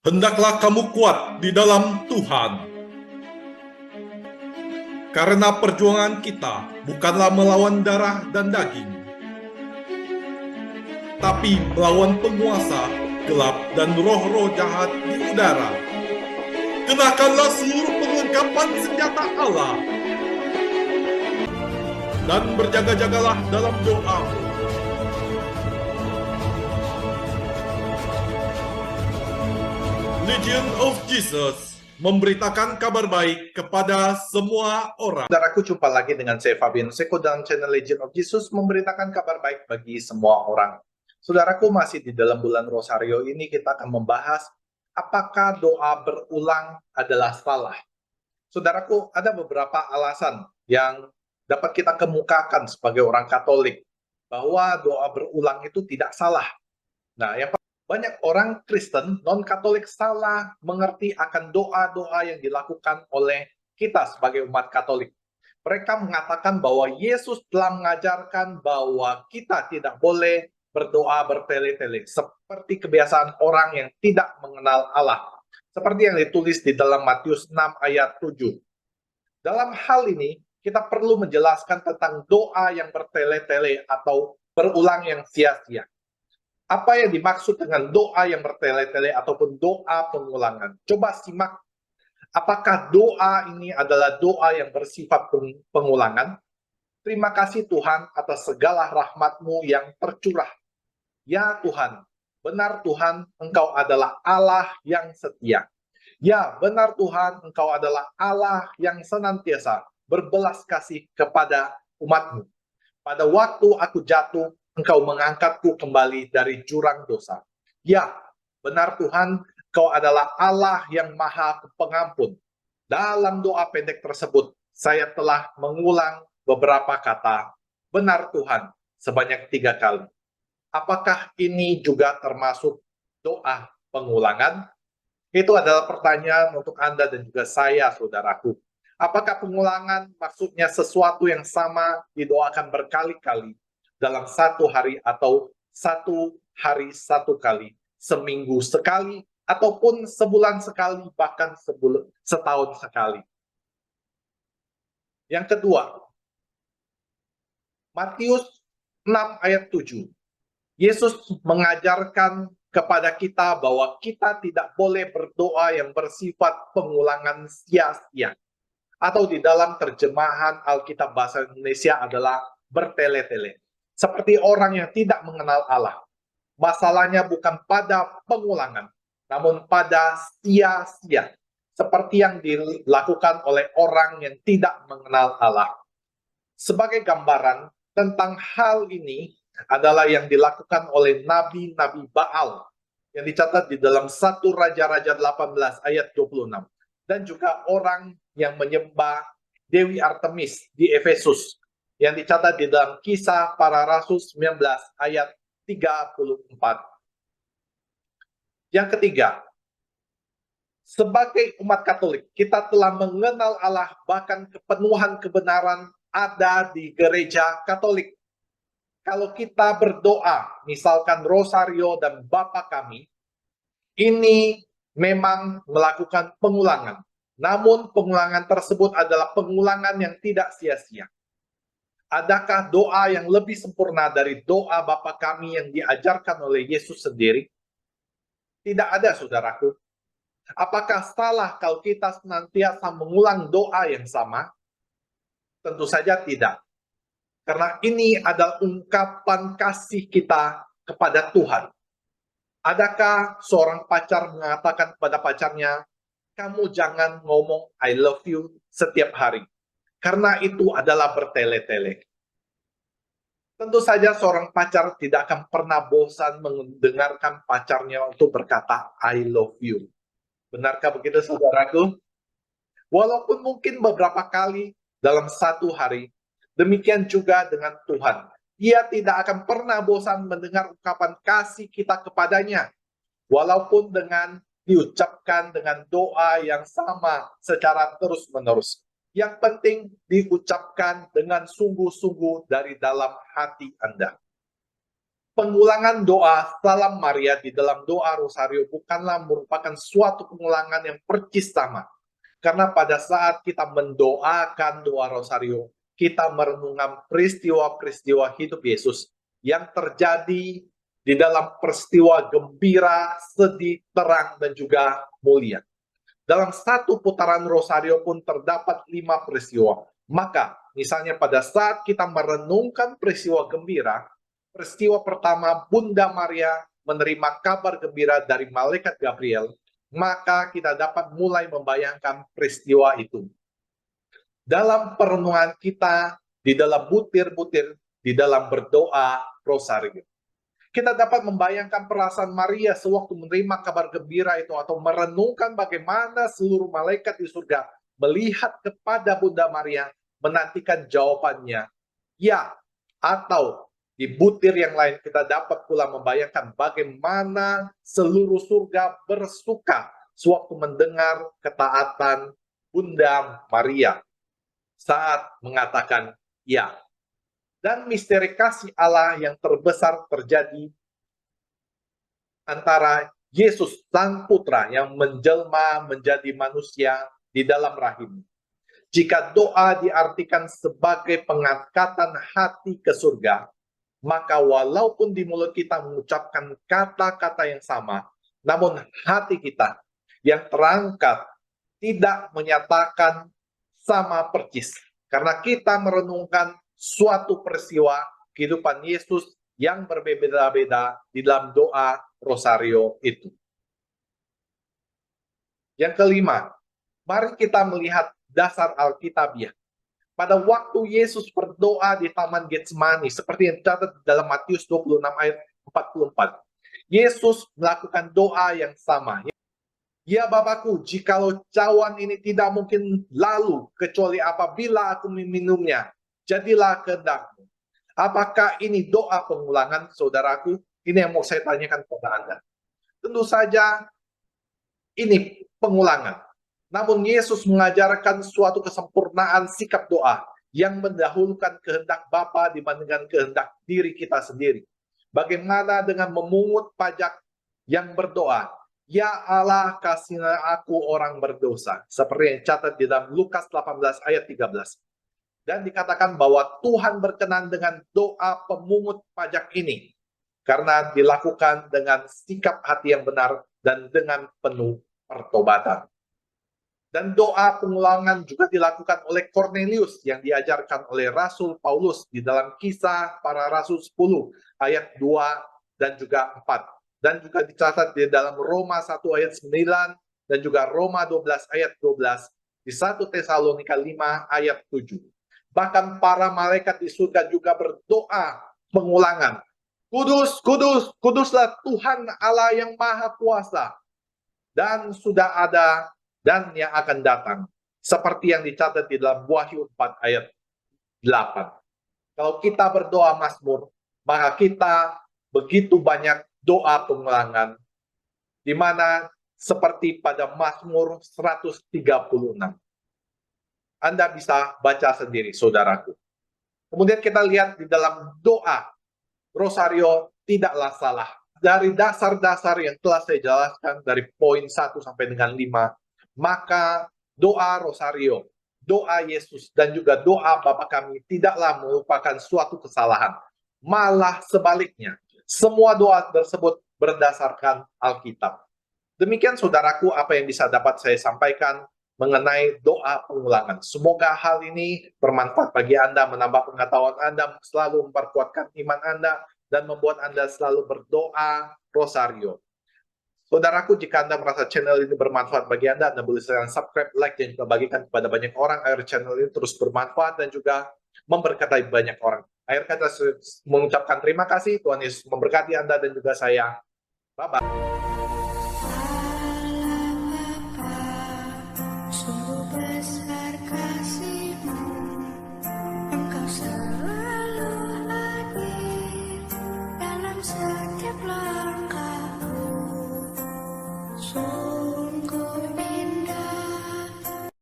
Hendaklah kamu kuat di dalam Tuhan. Karena perjuangan kita bukanlah melawan darah dan daging, tapi melawan penguasa gelap dan roh-roh jahat di udara. Kenakanlah seluruh perlengkapan senjata Allah dan berjaga-jagalah dalam doa. Legion of Jesus memberitakan kabar baik kepada semua orang. Saudaraku, jumpa lagi dengan saya Fabian Seko dalam channel Legion of Jesus memberitakan kabar baik bagi semua orang. Saudaraku, masih di dalam bulan Rosario ini kita akan membahas apakah doa berulang adalah salah. Saudaraku, ada beberapa alasan yang dapat kita kemukakan sebagai orang Katolik bahwa doa berulang itu tidak salah. Nah, banyak orang Kristen non-Katolik salah mengerti akan doa-doa yang dilakukan oleh kita sebagai umat Katolik. Mereka mengatakan bahwa Yesus telah mengajarkan bahwa kita tidak boleh berdoa bertele-tele, seperti kebiasaan orang yang tidak mengenal Allah. Seperti yang ditulis di dalam Matius 6 ayat 7. Dalam hal ini, kita perlu menjelaskan tentang doa yang bertele-tele atau berulang yang sia-sia. Apa yang dimaksud dengan doa yang bertele-tele ataupun doa pengulangan? Coba simak, apakah doa ini adalah doa yang bersifat pengulangan? Terima kasih Tuhan atas segala rahmat-Mu yang tercurah. Ya Tuhan, benar Tuhan, Engkau adalah Allah yang setia. Ya, benar Tuhan, Engkau adalah Allah yang senantiasa berbelas kasih kepada umat-Mu. Pada waktu aku jatuh, Engkau mengangkatku kembali dari jurang dosa. Ya, benar Tuhan, Engkau adalah Allah yang maha pengampun. Dalam doa pendek tersebut, saya telah mengulang beberapa kata, benar Tuhan, sebanyak 3 kali. Apakah ini juga termasuk doa pengulangan? Itu adalah pertanyaan untuk Anda dan juga saya, saudaraku. Apakah pengulangan maksudnya sesuatu yang sama didoakan berkali-kali dalam 1 hari atau 1 hari 1 kali, seminggu sekali, ataupun sebulan sekali, bahkan setahun sekali? Yang kedua, Matius 6 ayat 7. Yesus mengajarkan kepada kita bahwa kita tidak boleh berdoa yang bersifat pengulangan sia-sia. Atau di dalam terjemahan Alkitab bahasa Indonesia adalah bertele-tele. Seperti orang yang tidak mengenal Allah. Masalahnya bukan pada pengulangan, namun pada sia-sia. Seperti yang dilakukan oleh orang yang tidak mengenal Allah. Sebagai gambaran tentang hal ini, adalah yang dilakukan oleh nabi-nabi Baal yang dicatat di dalam 1 Raja-Raja 18 ayat 26, dan juga orang yang menyembah Dewi Artemis di Efesus yang dicatat di dalam Kisah Para Rasul 19 ayat 34. Yang ketiga, sebagai umat Katolik, kita telah mengenal Allah, bahkan kepenuhan kebenaran ada di gereja Katolik. Kalau kita berdoa, misalkan Rosario dan Bapa Kami, ini memang melakukan pengulangan. Namun pengulangan tersebut adalah pengulangan yang tidak sia-sia. Adakah doa yang lebih sempurna dari doa Bapa Kami yang diajarkan oleh Yesus sendiri? Tidak ada, saudaraku. Apakah salah kalau kita senantiasa mengulang doa yang sama? Tentu saja tidak. Karena ini adalah ungkapan kasih kita kepada Tuhan. Adakah seorang pacar mengatakan kepada pacarnya, kamu jangan ngomong I love you setiap hari, karena itu adalah bertele-tele. Tentu saja seorang pacar tidak akan pernah bosan mendengarkan pacarnya untuk berkata I love you. Benarkah begitu, saudaraku? Walaupun mungkin beberapa kali dalam 1 hari, demikian juga dengan Tuhan. Dia tidak akan pernah bosan mendengar ungkapan kasih kita kepadanya. Walaupun dengan diucapkan dengan doa yang sama secara terus-menerus. Yang penting diucapkan dengan sungguh-sungguh dari dalam hati Anda. Pengulangan doa Salam Maria di dalam doa Rosario bukanlah merupakan suatu pengulangan yang percis sama. Karena pada saat kita mendoakan doa Rosario, kita merenungkan peristiwa-peristiwa hidup Yesus yang terjadi di dalam peristiwa gembira, sedih, terang, dan juga mulia. Dalam satu putaran Rosario pun terdapat 5 peristiwa. Maka, misalnya pada saat kita merenungkan peristiwa gembira, peristiwa pertama Bunda Maria menerima kabar gembira dari malaikat Gabriel, maka kita dapat mulai membayangkan peristiwa itu. Dalam perenungan kita, di dalam butir-butir, di dalam berdoa Rosario, kita dapat membayangkan perasaan Maria sewaktu menerima kabar gembira itu atau merenungkan bagaimana seluruh malaikat di surga melihat kepada Bunda Maria menantikan jawabannya ya, atau di butir yang lain kita dapat pula membayangkan bagaimana seluruh surga bersuka sewaktu mendengar ketaatan Bunda Maria saat mengatakan ya. Dan misteri kasih Allah yang terbesar terjadi antara Yesus Sang Putra yang menjelma menjadi manusia di dalam rahim. Jika doa diartikan sebagai pengangkatan hati ke surga, maka walaupun di mulut kita mengucapkan kata-kata yang sama, namun hati kita yang terangkat tidak menyatakan sama persis. Karena kita merenungkan suatu peristiwa kehidupan Yesus yang berbeda-beda di dalam doa Rosario itu. Yang kelima, mari kita melihat dasar Alkitabiah. Pada waktu Yesus berdoa di Taman Getsemani, seperti yang tercatat dalam Matius 26 ayat 44, Yesus melakukan doa yang sama. Ya Bapakku, jikalau cawan ini tidak mungkin lalu, kecuali apabila aku meminumnya, jadilah kehendakmu. Apakah ini doa pengulangan, saudaraku? Ini yang mau saya tanyakan kepada Anda. Tentu saja ini pengulangan. Namun Yesus mengajarkan suatu kesempurnaan sikap doa yang mendahulukan kehendak Bapa dibandingkan kehendak diri kita sendiri. Bagaimana dengan memungut pajak yang berdoa, ya Allah kasihlah aku orang berdosa. Seperti yang catat di dalam Lukas 18 ayat 13. Dan dikatakan bahwa Tuhan berkenan dengan doa pemungut pajak ini karena dilakukan dengan sikap hati yang benar dan dengan penuh pertobatan. Dan doa pengulangan juga dilakukan oleh Cornelius yang diajarkan oleh Rasul Paulus di dalam Kisah Para Rasul 10 ayat 2 dan juga 4. Dan juga dicatat di dalam Roma 1 ayat 9 dan juga Roma 12 ayat 12, di 1 Tesalonika 5 ayat 7. Bahkan para malaikat di surga juga berdoa pengulangan. Kudus, kudus, kuduslah Tuhan Allah yang Maha Kuasa. Dan sudah ada dan yang akan datang. Seperti yang dicatat di dalam Wahyu 4 ayat 8. Kalau kita berdoa Mazmur, maka kita begitu banyak doa pengulangan. Di mana seperti pada Mazmur 136. Anda bisa baca sendiri, saudaraku. Kemudian kita lihat di dalam doa Rosario tidaklah salah. Dari dasar-dasar yang telah saya jelaskan dari poin 1 sampai dengan 5, maka doa Rosario, doa Yesus, dan juga doa Bapa kami tidaklah merupakan suatu kesalahan. Malah sebaliknya, semua doa tersebut berdasarkan Alkitab. Demikian saudaraku apa yang bisa dapat saya sampaikan mengenai doa pengulangan. Semoga hal ini bermanfaat bagi Anda, menambah pengetahuan Anda, selalu memperkuatkan iman Anda, dan membuat Anda selalu berdoa Rosario. Saudaraku, jika Anda merasa channel ini bermanfaat bagi Anda boleh silahkan subscribe, like, dan juga bagikan kepada banyak orang agar channel ini terus bermanfaat dan juga memberkatai banyak orang. Akhir kata, saya mengucapkan terima kasih. Tuhan Yesus memberkati Anda dan juga saya. Bye-bye.